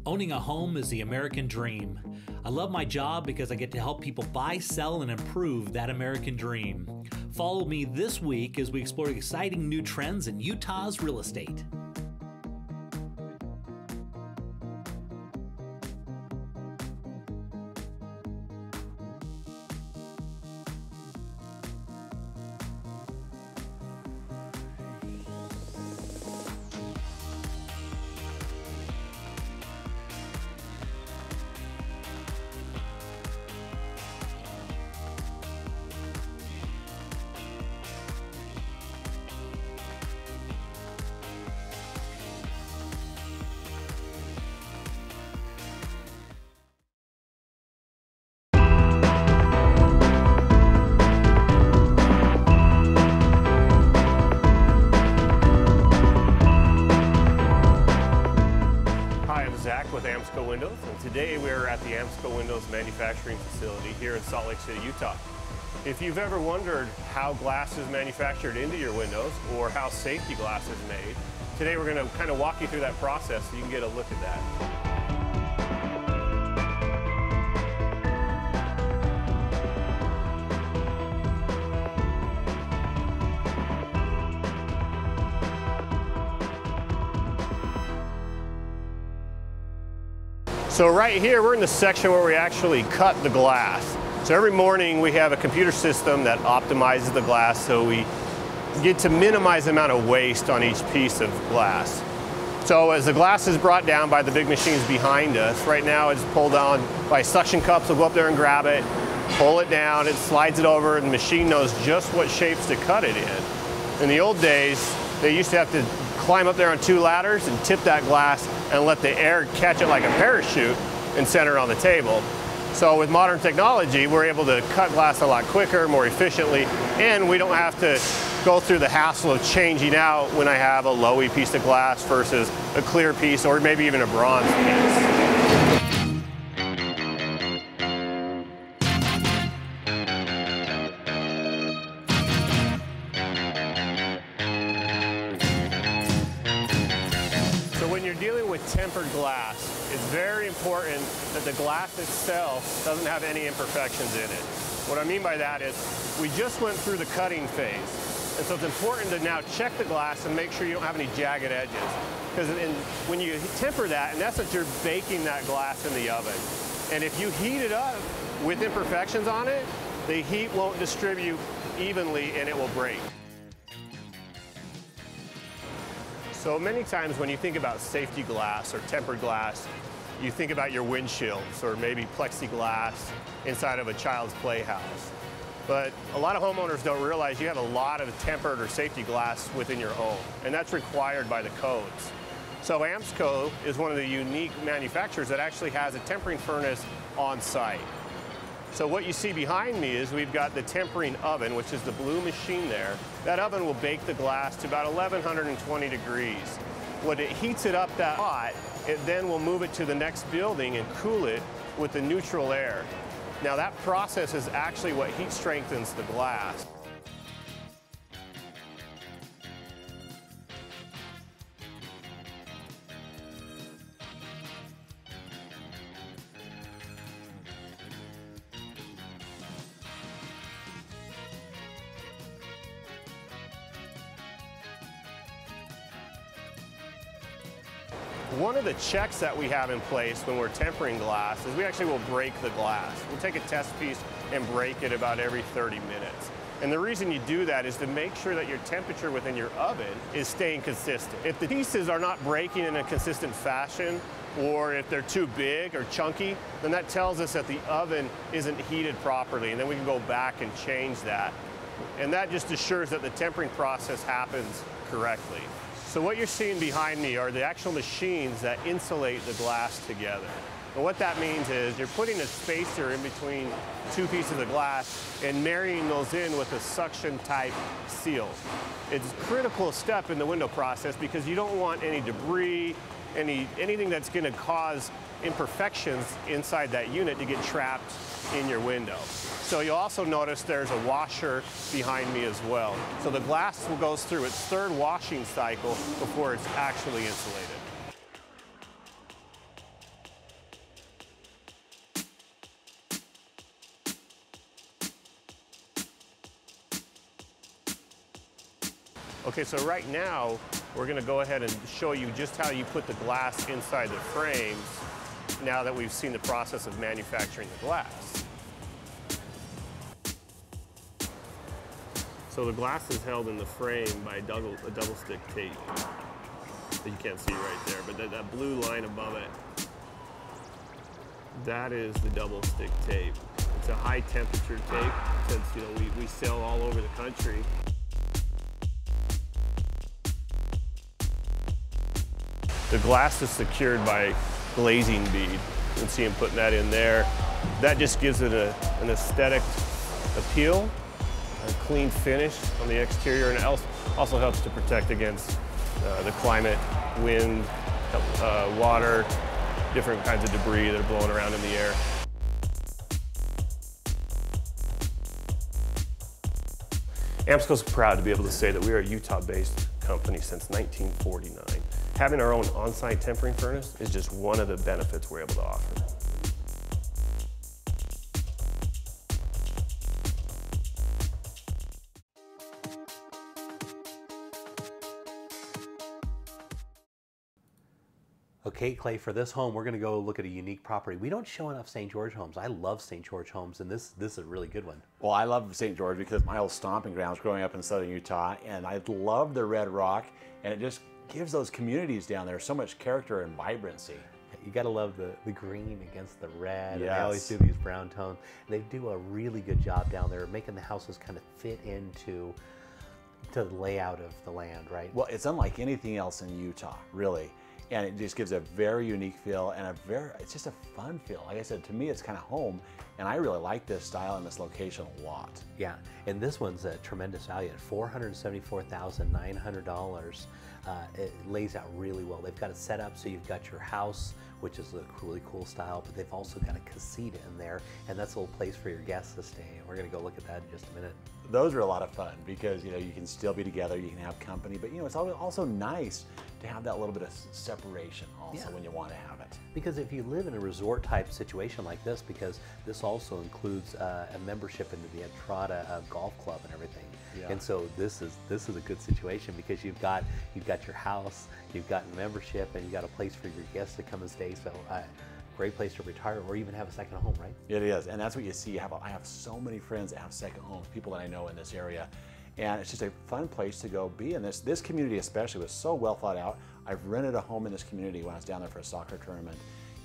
Owning a home is the American dream. I love my job because I get to help people buy, sell, and improve that American dream. Follow me this week as we explore exciting new trends in Utah's real estate. Zach with Amsco Windows, and today we're at the Amsco Windows manufacturing facility here in Salt Lake City, Utah. If you've ever wondered how glass is manufactured into your windows or how safety glass is made, today we're going to kind of walk you through that process so you can get a look at that. So right here, we're in the section where we actually cut the glass. So every morning we have a computer system that optimizes the glass so we get to minimize the amount of waste on each piece of glass. So as the glass is brought down by the big machines behind us, right now it's pulled down by suction cups. We'll go up there and grab it, pull it down, it slides it over, and the machine knows just what shapes to cut it in. In the old days, they used to have to climb up there on two ladders and tip that glass and let the air catch it like a parachute and center it on the table. So with modern technology, we're able to cut glass a lot quicker, more efficiently, and we don't have to go through the hassle of changing out when I have a lowy piece of glass versus a clear piece or maybe even a bronze piece. When you're dealing with tempered glass, it's very important that the glass itself doesn't have any imperfections in it. What I mean by that is we just went through the cutting phase, and so it's important to now check the glass and make sure you don't have any jagged edges. Because when you temper that, in essence, you're baking that glass in the oven. And if you heat it up with imperfections on it, the heat won't distribute evenly and it will break. So many times when you think about safety glass or tempered glass, you think about your windshields or maybe plexiglass inside of a child's playhouse. But a lot of homeowners don't realize you have a lot of tempered or safety glass within your home, and that's required by the codes. So Amsco is one of the unique manufacturers that actually has a tempering furnace on site. So what you see behind me is we've got the tempering oven, which is the blue machine there. That oven will bake the glass to about 1120 degrees. When it heats it up that hot, it then will move it to the next building and cool it with the neutral air. Now that process is actually what heat strengthens the glass. One of the checks that we have in place when we're tempering glass is we actually will break the glass. We'll take a test piece and break it about every 30 minutes. And the reason you do that is to make sure that your temperature within your oven is staying consistent. If the pieces are not breaking in a consistent fashion, or if they're too big or chunky, then that tells us that the oven isn't heated properly, and then we can go back and change that. And that just assures that the tempering process happens correctly. So what you're seeing behind me are the actual machines that insulate the glass together. And what that means is you're putting a spacer in between two pieces of glass and marrying those in with a suction type seal. It's a critical step in the window process because you don't want any debris, anything that's going to cause imperfections inside that unit to get trapped in your window. So you'll also notice there's a washer behind me as well. So the glass goes through its third washing cycle before it's actually insulated. Okay, so right now, we're gonna go ahead and show you just how you put the glass inside the frames now that we've seen the process of manufacturing the glass. So the glass is held in the frame by a double stick tape that you can't see right there, but that blue line above it, that is the double stick tape. It's a high temperature tape since we sell all over the country. The glass is secured by glazing bead. You can see him putting that in there. That just gives it an aesthetic appeal, a clean finish on the exterior, and it also helps to protect against the climate, wind, water, different kinds of debris that are blowing around in the air. AMSCO's proud to be able to say that we are a Utah-based company since 1949. Having our own on-site tempering furnace is just one of the benefits we're able to offer. Okay, Clay, for this home, we're going to go look at a unique property. We don't show enough St. George homes. I love St. George homes, and this is a really good one. Well, I love St. George because my old stomping grounds growing up in southern Utah, and I love the red rock, and it just gives those communities down there so much character and vibrancy. You got to love the green against the red. Yes. And they always do these brown tones. They do a really good job down there making the houses kind of fit into the layout of the land, right? Well, it's unlike anything else in Utah, really. And it just gives a very unique feel and it's just a fun feel. Like I said, to me, it's kind of home, and I really like this style and this location a lot. Yeah, and this one's a tremendous value at $474,900. It lays out really well. They've got it set up so you've got your house, which is a really cool style, but they've also got a casita in there, and that's a little place for your guests to stay. And we're going to go look at that in just a minute. Those are a lot of fun because you can still be together, you can have company, but it's also nice to have that little bit of separation also when you want to have it. Because if you live in a resort type situation like this, because this also includes a membership into the Entrada Golf Club and everything, and so this is a good situation because you've got your house, you've got membership, and you've got a place for your guests to come and stay. So. Great place to retire or even have a second home, right? It is, and that's what you see. I have so many friends that have second homes, people that I know in this area, and it's just a fun place to go be. And this community especially was so well thought out. I've rented a home in this community when I was down there for a soccer tournament,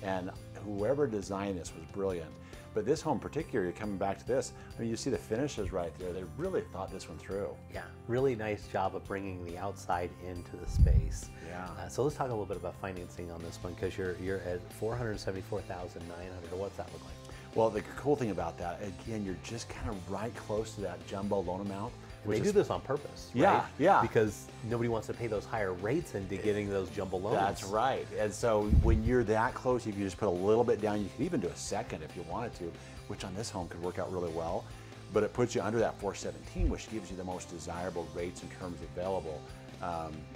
and whoever designed this was brilliant. But this home in particular, you're coming back to this, I mean, you see the finishes right there. They really thought this one through. Yeah, really nice job of bringing the outside into the space. Yeah. So let's talk a little bit about financing on this one because you're at $474,900. What's that look like? Well, the cool thing about that, again, you're just kind of right close to that jumbo loan amount. They do this on purpose, right? Yeah, yeah. Because nobody wants to pay those higher rates into getting those jumbo loans. That's right. And so when you're that close, you can just put a little bit down. You could even do a second if you wanted to, which on this home could work out really well. But it puts you under that 417, which gives you the most desirable rates and terms available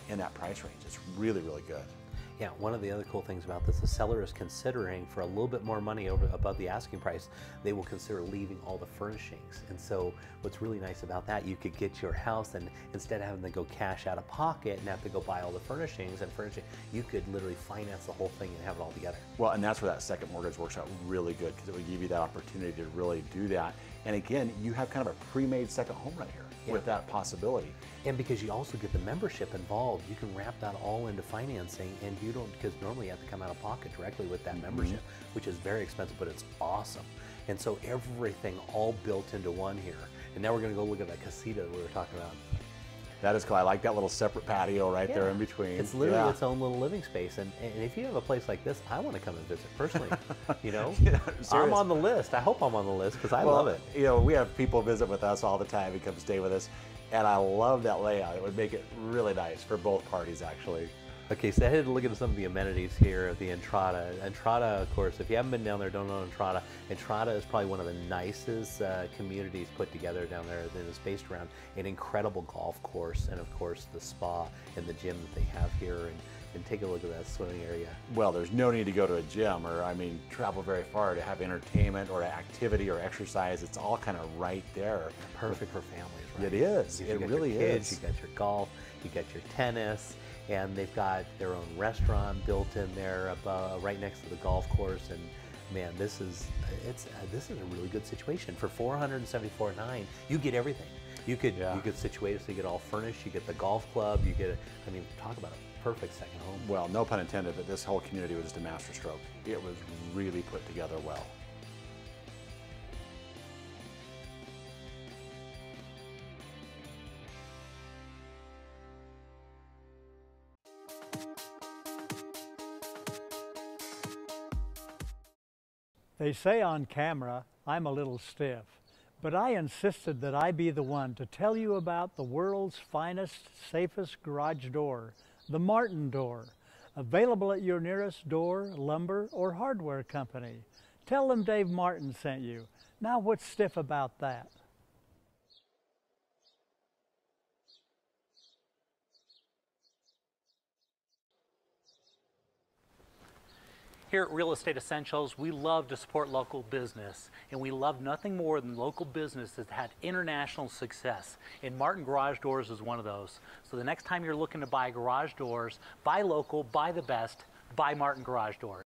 in that price range. It's really, really good. Yeah, one of the other cool things about this, the seller is considering for a little bit more money above the asking price, they will consider leaving all the furnishings. And so what's really nice about that, you could get your house and instead of having to go cash out of pocket and have to go buy all the furnishings and furnishing, you could literally finance the whole thing and have it all together. Well, and that's where that second mortgage works out really good because it would give you that opportunity to really do that. And again, you have kind of a pre-made second home right here with that possibility. And because you also get the membership involved, you can wrap that all into financing, and you don't, because normally you have to come out of pocket directly with that membership, which is very expensive, but it's awesome. And so everything all built into one here. And now we're going to go look at that casita that we were talking about. That is cool. I like that little separate patio right there in between. It's literally its own little living space. And if you have a place like this, I want to come and visit personally. I'm on the list. I hope I'm on the list because I love it. We have people visit with us all the time and come stay with us. And I love that layout. It would make it really nice for both parties, actually. Okay, so I had to look at some of the amenities here at the Entrada. Entrada, of course, if you haven't been down there, don't know Entrada. Entrada is probably one of the nicest communities put together down there that is based around an incredible golf course and, of course, the spa and the gym that they have here. And take a look at that swimming area. Well, there's no need to go to a gym or, travel very far to have entertainment or activity or exercise. It's all kind of right there. Perfect for families, right? It is. It really is. You got your golf, You got your tennis, and they've got their own restaurant built in there right next to the golf course. And man, this is a really good situation for $474.9. You get everything. You could situate it so you get all furnished. You get the golf club. You get, I mean, talk about a perfect second home. Well, no pun intended, but this whole community was just a masterstroke. It was really put together well. They say on camera I'm a little stiff, but I insisted that I be the one to tell you about the world's finest, safest garage door, the Martin Door, available at your nearest door, lumber, or hardware company. Tell them Dave Martin sent you. Now what's stiff about that? Here at Real Estate Essentials, we love to support local business, and we love nothing more than local business that's had international success. And Martin Garage Doors is one of those. So the next time you're looking to buy garage doors, buy local, buy the best, buy Martin Garage Doors.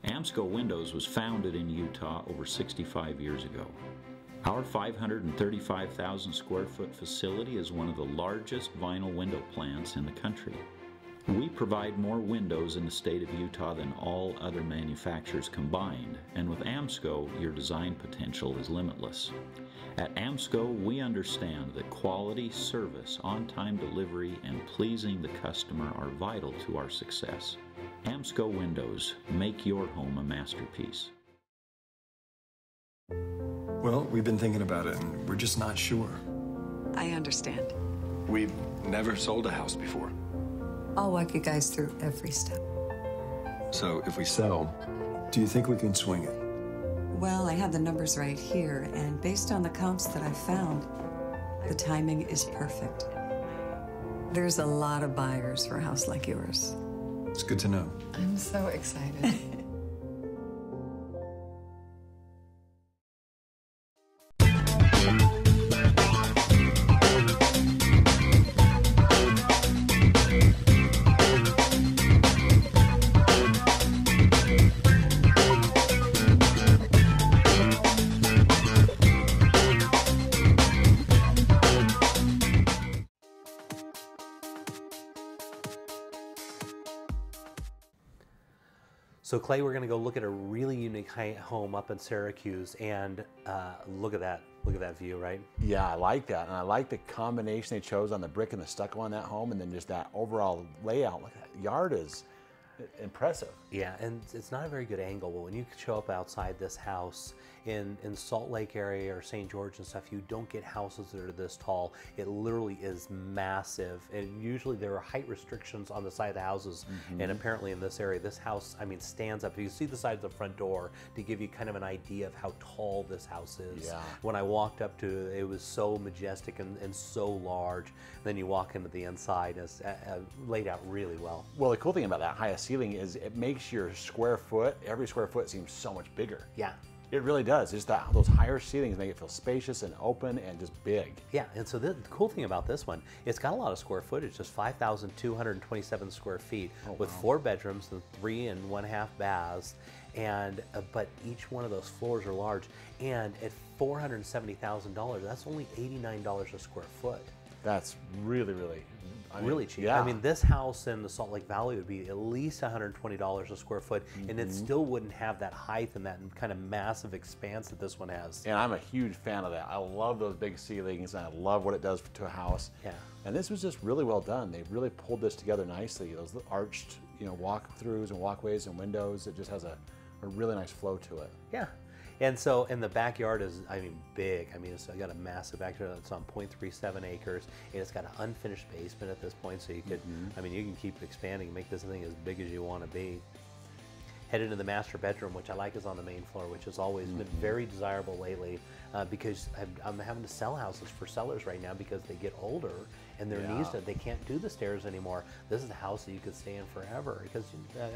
Amsco Windows was founded in Utah over 65 years ago. Our 535,000 square foot facility is one of the largest vinyl window plants in the country. We provide more windows in the state of Utah than all other manufacturers combined, and with Amsco, your design potential is limitless. At Amsco, we understand that quality, service, on-time delivery, and pleasing the customer are vital to our success. Amsco Windows, make your home a masterpiece. Well, we've been thinking about it, and we're just not sure. I understand. We've never sold a house before. I'll walk you guys through every step. So if we sell, do you think we can swing it? Well, I have the numbers right here, and based on the comps that I've found, the timing is perfect. There's a lot of buyers for a house like yours. It's good to know. I'm so excited. So Clay, we're going to go look at a really unique home up in Syracuse, and look at that view, right? Yeah, I like that, and I like the combination they chose on the brick and the stucco on that home, and then just that overall layout. Look at that yard is impressive. Yeah, and it's not a very good angle, but when you show up outside this house in Salt Lake area or St. George and stuff, you don't get houses that are this tall. It literally is massive, and usually there are height restrictions on the side of the houses, and apparently in this area, this house, I mean, stands up. You see the side of the front door to give you kind of an idea of how tall this house is. Yeah. When I walked up to it, it was so majestic and so large. Then you walk into the inside, and it's laid out really well. Well, the cool thing about that highest ceiling is it makes your square foot, every square foot seems so much bigger. Yeah. It really does. It's that those higher ceilings make it feel spacious and open and just big. Yeah, and so the cool thing about this one, it's got a lot of square footage, just 5,227 square feet with 4 bedrooms and 3.5 baths, and but each one of those floors are large. And at $470,000, that's only $89 a square foot. That's really Really cheap. Yeah. I mean, this house in the Salt Lake Valley would be at least $120 a square foot, and it still wouldn't have that height and that kind of massive expanse that this one has. And I'm a huge fan of that. I love those big ceilings, and I love what it does to a house. Yeah. And this was just really well done. They really pulled this together nicely. Those arched, walk-throughs and walkways and windows. It just has a really nice flow to it. Yeah. And so, and the backyard is, I mean, big. I mean, it's got a massive backyard. It's on 0.37 acres, and it's got an unfinished basement at this point. So you could, I mean, you can keep expanding, make this thing as big as you want to be. Head into the master bedroom, which I like is on the main floor, which has always been very desirable lately, because I'm having to sell houses for sellers right now because they get older and their knees, they can't do the stairs anymore. This is a house that you could stay in forever because,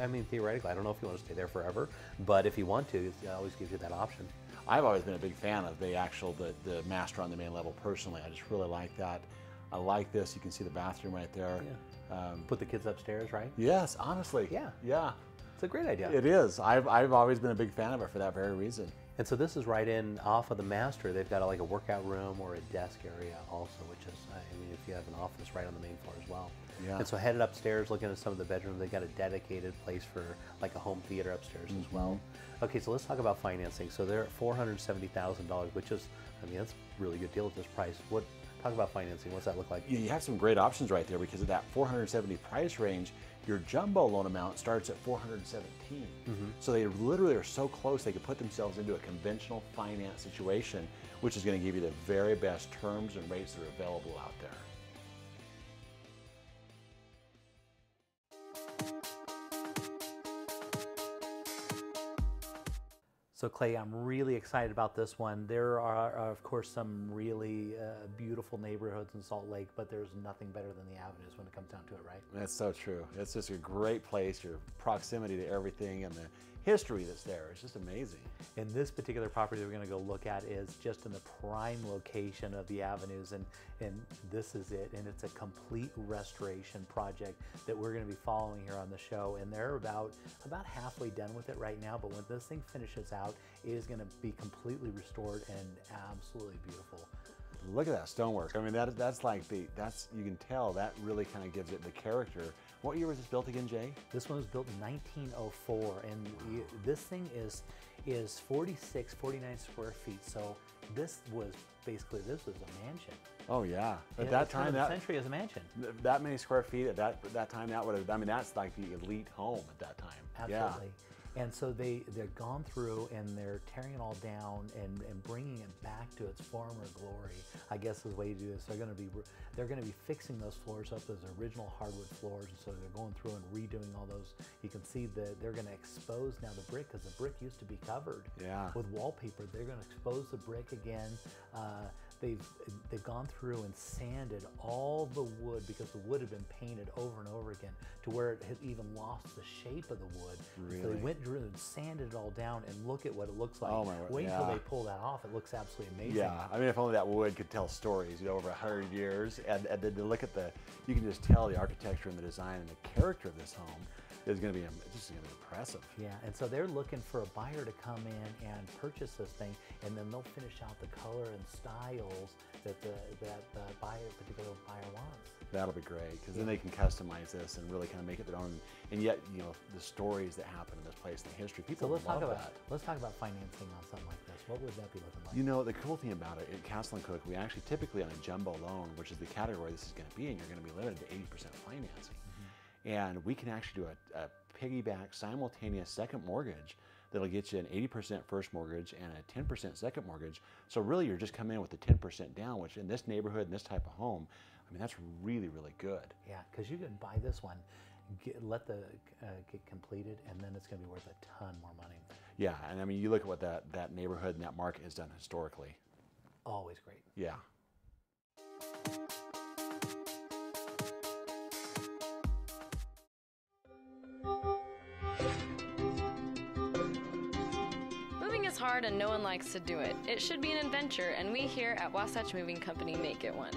I mean, theoretically, I don't know if you want to stay there forever, but if you want to, it always gives you that option. I've always been a big fan of the master on the main level personally. I just really like that. I like this. You can see the bathroom right there. Put the kids upstairs, right? Yes, honestly. Yeah. Yeah. It's a great idea. It is. I've always been a big fan of it for that very reason. And so this is right in off of the master. They've got like a workout room or a desk area also, which is, I mean, if you have an office right on the main floor as well. Yeah. And so headed upstairs, looking at some of the bedrooms, they've got a dedicated place for like a home theater upstairs as well. Okay, so let's talk about financing. So they're at $470,000, which is, I mean, that's a really good deal at this price. Talk about financing. What's that look like? You have some great options right there because of that 470 price range. Your jumbo loan amount starts at 417. So they literally are so close they could put themselves into a conventional finance situation, which is going to give you the very best terms and rates that are available out there. So Clay, I'm really excited about this one. There are, of course, some really beautiful neighborhoods in Salt Lake, but there's nothing better than the Avenues when it comes down to it, right? That's so true. It's just a great place, your proximity to everything and the history that's there. It's just amazing. And this particular property we're going to go look at is just in the prime location of the Avenues, and this is it. And it's a complete restoration project that we're going to be following here on the show. And they're about halfway done with it right now, but when this thing finishes out, it is going to be completely restored and absolutely beautiful. Look at that stonework. I mean, that's like you can tell that really kind of gives it the character. What year was this built again, Jay? This one was built in 1904, and this thing is 49 square feet. So this was a mansion. Oh yeah, at that time, that century as a mansion. That many square feet at that time, that would have. I mean, that's like the elite home at that time. Absolutely. Yeah. And so they've gone through and they're tearing it all down and bringing it back to its former glory, I guess is the way to do this. They're going to be fixing those floors up as original hardwood floors, and so they're going through and redoing all those. You can see that they're going to expose now the brick, because the brick used to be covered with wallpaper. They're going to expose the brick again. They've gone through and sanded all the wood, because the wood had been painted over and over again to where it had even lost the shape of the wood. Really? So they went through and sanded it all down, and look at what it looks like. Oh my word. Wait until they pull that off. It looks absolutely amazing. Yeah, I mean, if only that wood could tell stories, over 100 years, and then to look at you can just tell the architecture and the design and the character of this home is going to be impressive. Yeah, and so they're looking for a buyer to come in and purchase this thing, and then they'll finish out the color and styles that the particular buyer wants. That'll be great, because then they can customize this and really kind of make it their own. And yet, the stories that happen in this place, the history, people love that. Let's talk about financing on something like this. What would that be looking like? The cool thing about it, at Castle & Cooke, we actually typically on a jumbo loan, which is the category this is going to be in, you're going to be limited to 80% financing. And we can actually do a piggyback simultaneous second mortgage that'll get you an 80% first mortgage and a 10% second mortgage. So really you're just coming in with the 10% down, which in this neighborhood and this type of home, I mean, that's really, really good. Yeah, because you can buy this one, get completed, and then it's going to be worth a ton more money. Yeah, and I mean, you look at what that neighborhood and that market has done historically. Always great. Yeah. Moving is hard and no one likes to do it. It should be an adventure, and we here at Wasatch Moving Company make it one.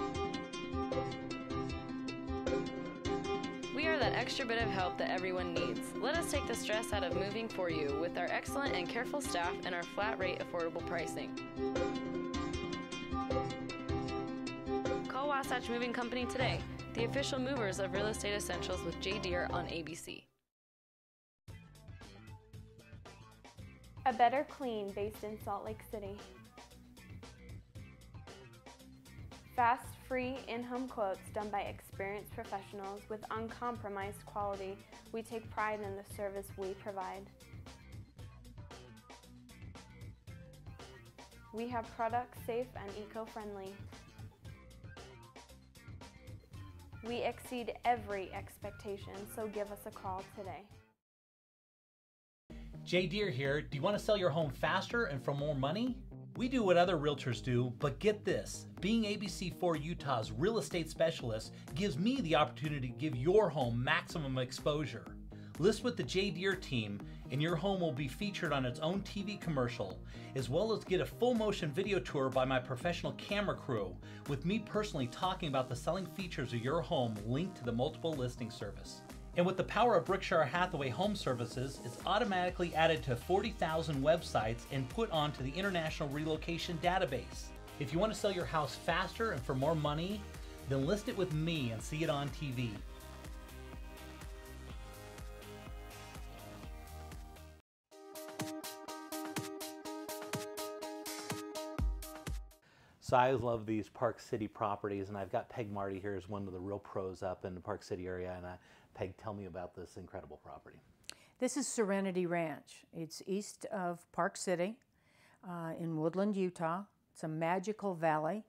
We are that extra bit of help that everyone needs. Let us take the stress out of moving for you with our excellent and careful staff and our flat rate affordable pricing. Call Wasatch Moving Company today, the official movers of Real Estate Essentials with Jay Deere on ABC. A Better Clean, based in Salt Lake City. Fast, free, in-home quotes done by experienced professionals with uncompromised quality. We take pride in the service we provide. We have products safe and eco-friendly. We exceed every expectation, so give us a call today. Jay Deere here. Do you want to sell your home faster and for more money? We do what other realtors do, but get this. Being ABC4 Utah's real estate specialist gives me the opportunity to give your home maximum exposure. List with the J. Deere team, and your home will be featured on its own TV commercial, as well as get a full motion video tour by my professional camera crew, with me personally talking about the selling features of your home linked to the multiple listing service. And with the power of Berkshire Hathaway Home Services, it's automatically added to 40,000 websites and put onto the International Relocation Database. If you want to sell your house faster and for more money, then list it with me and see it on TV. So I love these Park City properties, and I've got Peg Marty here as one of the real pros up in the Park City area. And Peg, tell me about this incredible property. This is Serenity Ranch. It's east of Park City in Woodland, Utah. It's a magical valley.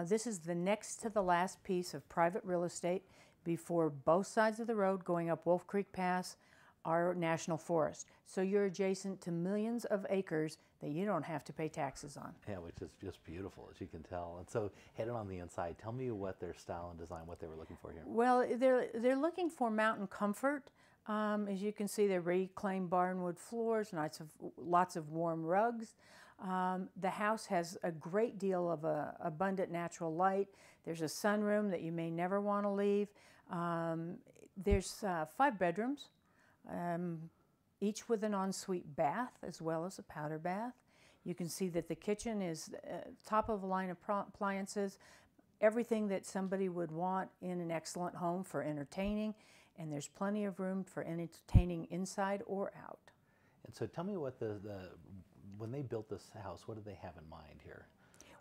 This is the next to the last piece of private real estate before both sides of the road going up Wolf Creek Pass are national forest. So you're adjacent to millions of acres that you don't have to pay taxes on. Yeah, which is just beautiful, as you can tell. And so headed on the inside, tell me what their style and design, what they were looking for here. Well, they're looking for mountain comfort. As you can see, they're reclaimed barnwood floors, lots of warm rugs. The house has a great deal of abundant natural light. There's a sunroom that you may never want to leave. There's 5 bedrooms. Each with an ensuite bath as well as a powder bath. You can see that the kitchen is top of the line of appliances, everything that somebody would want in an excellent home for entertaining, and there's plenty of room for entertaining inside or out. And so tell me what when they built this house, what did they have in mind here?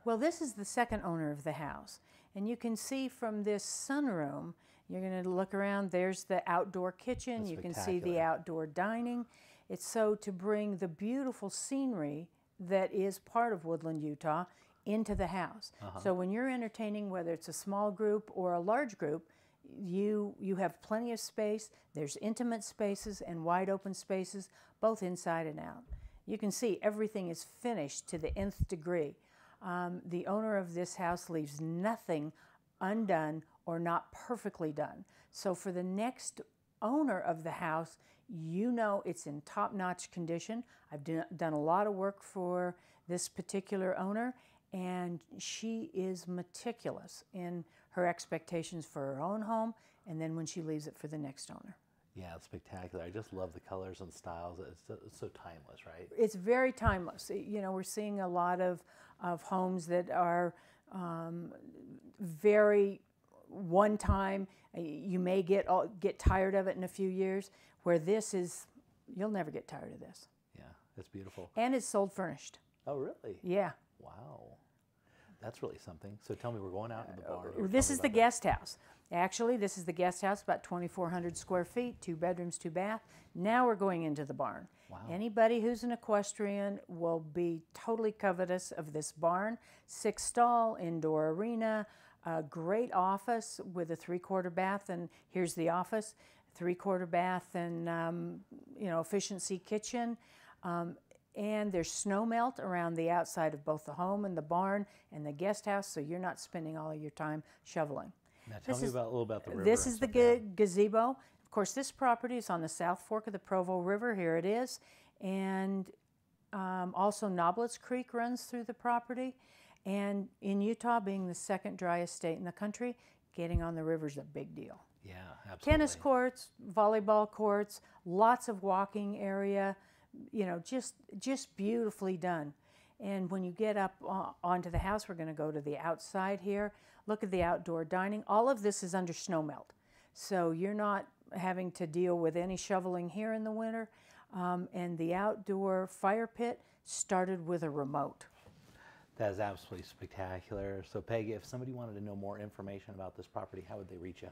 Well, this is the second owner of the house, and you can see from this sunroom, you're going to look around, there's the outdoor kitchen, you can see the outdoor dining. It's so to bring the beautiful scenery that is part of Woodland, Utah, into the house. So when you're entertaining, whether it's a small group or a large group, you have plenty of space. There's intimate spaces and wide open spaces, both inside and out. You can see everything is finished to the nth degree. The owner of this house leaves nothing undone or not perfectly done. So for the next owner of the house, you know it's in top-notch condition. I've done a lot of work for this particular owner, and she is meticulous in her expectations for her own home and then when she leaves it for the next owner. Yeah, it's spectacular. I just love the colors and styles. It's so timeless, right? It's very timeless. You know, we're seeing a lot of homes that are very one time. You may get tired of it in a few years, where this is, you'll never get tired of this. Yeah, it's beautiful. And it's sold furnished. Oh, really? Yeah. Wow. That's really something. So tell me, we're going out in the barn. This is the guest house. Actually, this is the guest house, about 2,400 square feet, 2 bedrooms, 2 bath. Now we're going into the barn. Wow. Anybody who's an equestrian will be totally covetous of this barn. 6-stall, indoor arena, a great office with a 3/4 bath, and here's the office, 3/4 bath and efficiency kitchen. And there's snow melt around the outside of both the home and the barn and the guest house, so you're not spending all of your time shoveling. Now tell me a little about the river. This is the gazebo. Of course, this property is on the South Fork of the Provo River. Here it is. And also Noblets Creek runs through the property. And in Utah, being the second driest state in the country, getting on the river is a big deal. Yeah, absolutely. Tennis courts, volleyball courts, lots of walking area, just beautifully done. And when you get up onto the house, we're going to go to the outside here. Look at the outdoor dining. All of this is under snow melt. So you're not having to deal with any shoveling here in the winter. And the outdoor fire pit started with a remote. That is absolutely spectacular. So Peggy, if somebody wanted to know more information about this property, how would they reach you?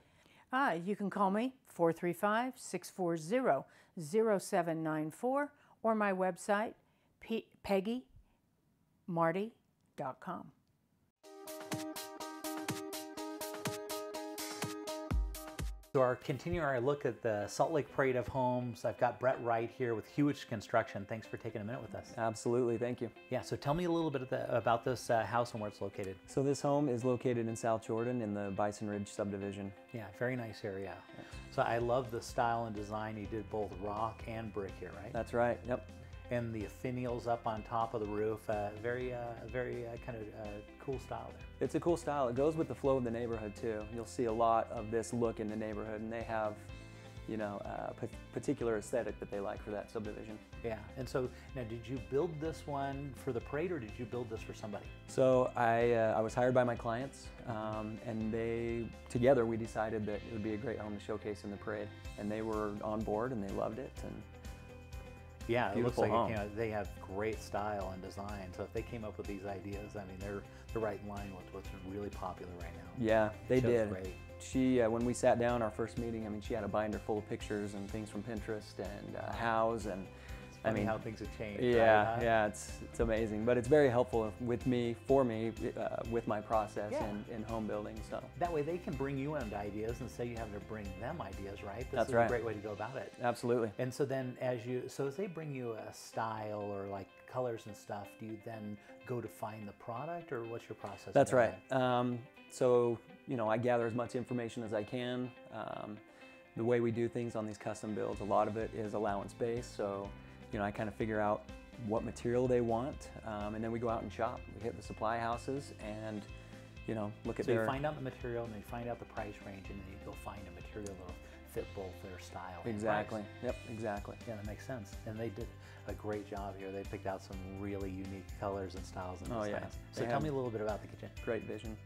You can call me, 435-640-0794, or my website, PeggyMarty.com. So continuing our look at the Salt Lake Parade of Homes, I've got Brett Wright here with Hewish Construction. Thanks for taking a minute with us. Absolutely, thank you. Yeah, so tell me a little bit about this house and where it's located. So this home is located in South Jordan in the Bison Ridge subdivision. Yeah, very nice area. Yeah. So I love the style and design. You did both rock and brick here, right? That's right. Yep. And the finials up on top of the roof, very kind of cool style there. It's a cool style. It goes with the flow of the neighborhood too. You'll see a lot of this look in the neighborhood, and they have, you know, a particular aesthetic that they like for that subdivision. Yeah. And so now, did you build this one for the parade, or did you build this for somebody? So I was hired by my clients, and together we decided that it would be a great home to showcase in the parade, and they were on board and they loved it. And yeah, it looks like home. You know, they have great style and design. So if they came up with these ideas, I mean, they're right in line with what's really popular right now. Yeah, they did. Great. She, when we sat down our first meeting, I mean, she had a binder full of pictures and things from Pinterest and hows, and I mean how things have changed. Yeah, right? yeah, it's amazing, but it's very helpful with me with my process in home building. So that way they can bring you in ideas instead of you having to bring them ideas, right? That's right. A great way to go about it. Absolutely. And so then as they bring you a style or like colors and stuff, do you then go to find the product, or what's your process? That's right. So you know, I gather as much information as I can. The way we do things on these custom builds, a lot of it is allowance based. So you know, I kind of figure out what material they want, and then we go out and shop. We hit the supply houses and, you know, look at So you find out the material, and you find out the price range, and then you go find a material that'll fit both their style and Exactly. price. Yep, exactly. Yeah, that makes sense. And they did a great job here. They picked out some really unique colors and styles and designs. Yeah. So tell me a little bit about the kitchen. Great vision.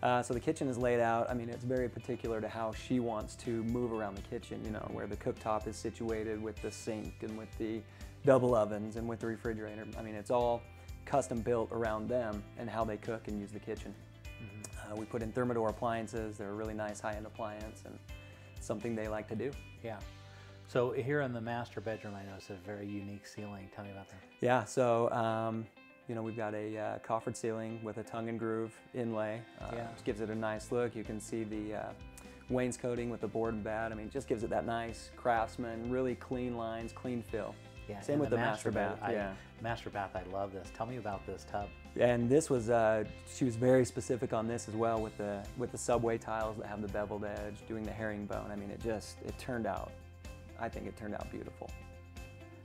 So the kitchen is laid out. I mean, it's very particular to how she wants to move around the kitchen, you know, where the cooktop is situated with the sink and with the double ovens and with the refrigerator. I mean, it's all custom built around them and how they cook and use the kitchen. We put in Thermador appliances. They're a really nice high-end appliance and something they like to do. Yeah. So here in the master bedroom, I noticed a very unique ceiling. Tell me about that. Yeah, so you know, we've got a coffered ceiling with a tongue and groove inlay. Which gives it a nice look. You can see the wainscoting with the board and bat. I mean, it just gives it that nice craftsman, really clean lines, clean fill. Yeah, Same with the master bath. Master bath, I love this. Tell me about this tub. And this was, she was very specific on this as well with the subway tiles that have the beveled edge, doing the herringbone. I mean, it turned out, I think it turned out beautiful.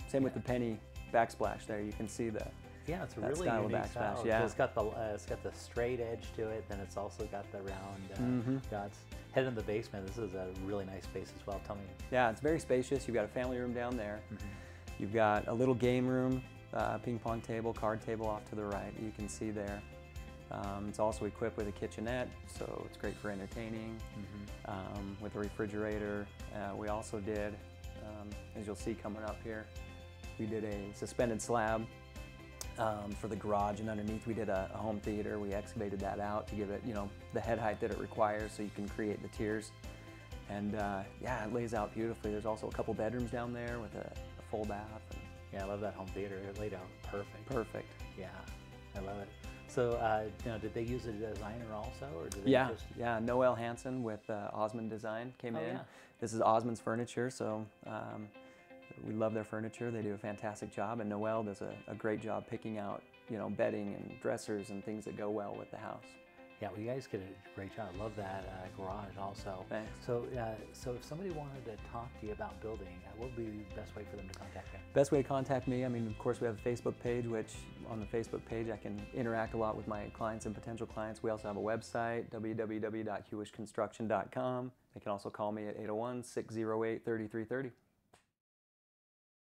Same with the penny backsplash there. You can see the it's a really unique style. Yeah. It's got the straight edge to it, then it's also got the round dots. Head in the basement. This is a really nice space as well. Tell me. Yeah, it's very spacious. You've got a family room down there. You've got a little game room, ping pong table, card table off to the right. You can see there. It's also equipped with a kitchenette, so it's great for entertaining. With a refrigerator. We also did, as you'll see coming up here, we did a suspended slab for the garage, and underneath we did a home theater. We excavated that out to give it, you know, the head height that it requires, so you can create the tiers. And yeah, it lays out beautifully. There's also a couple bedrooms down there with a full bath. And yeah, I love that home theater. It laid out perfect. Perfect. Yeah, I love it. So, you know, did they use a designer also, or did they just? Yeah, Noel Hansen with Osmond Design came in. Yeah. This is Osmond's Furniture, so we love their furniture. They do a fantastic job, and Noel does a great job picking out, you know, bedding and dressers and things that go well with the house. Yeah, well, you guys did a great job. I love that garage also. Thanks. So, so if somebody wanted to talk to you about building, what would be the best way for them to contact you? Best way to contact me, I mean, of course, we have a Facebook page, which on the Facebook page I can interact a lot with my clients and potential clients. We also have a website, www.hewishconstruction.com. They can also call me at 801-608-3330.